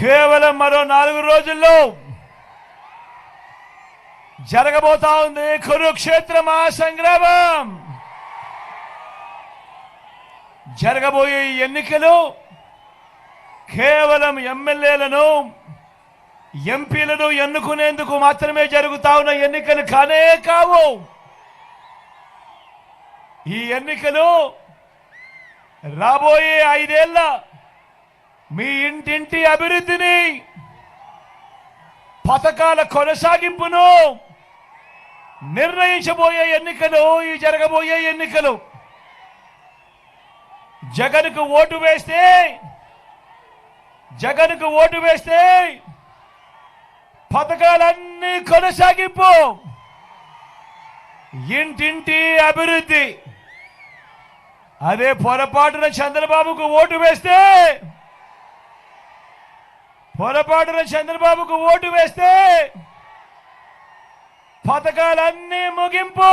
కేవలం మరో 4 రోజుల్లో జరగబోతా ఉంది కురుక్షేత్ర మహాసంగ్రామం. జరగబోయే ఎన్నికలు కేవలం ఎమ్మెల్యేలను ఎంపీలను ఎన్నుకునేందుకు మాత్రమే జరుగుతా ఉన్న ఎన్నికలు కానే కావు. ఈ ఎన్నికలు రాబోయే 5 ఏళ్ల మీ ఇంటింటి అభివృద్ధిని, పథకాల కొనసాగింపును నిర్ణయించబోయే ఎన్నికలు. ఈ జరగబోయే ఎన్నికలు జగన్కు ఓటు వేస్తే పథకాలన్నీ కొనసాగింపు, ఇంటింటి అభివృద్ధి. అదే పొరపాటున చంద్రబాబుకు ఓటు వేస్తే పథకాలన్నీ ముగింపు,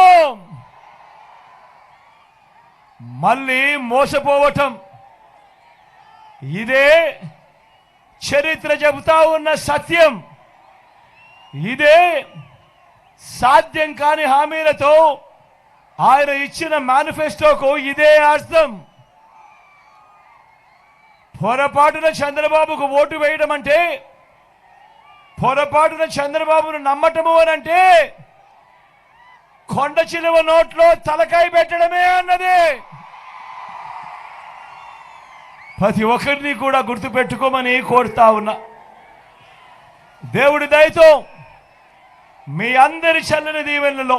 మళ్ళీ మోసపోవటం. ఇదే చరిత్ర చెబుతా ఉన్న సత్యం. ఇదే సాధ్యం కాని హామీలతో ఆయన ఇచ్చిన మేనిఫెస్టోకు ఇదే అర్థం. పొరపాటున చంద్రబాబుకు ఓటు వేయడం అంటే, పొరపాటున చంద్రబాబును నమ్మటము అనంటే కొండ చిలువ నోట్లో తలకాయ పెట్టడమే అన్నది. ప్రతి ఒక్కరిని కూడా గుర్తుపెట్టుకోమని కోరుతా ఉన్నా. దేవుడి దయతో మీ అందరి చల్లని దీవెనలలో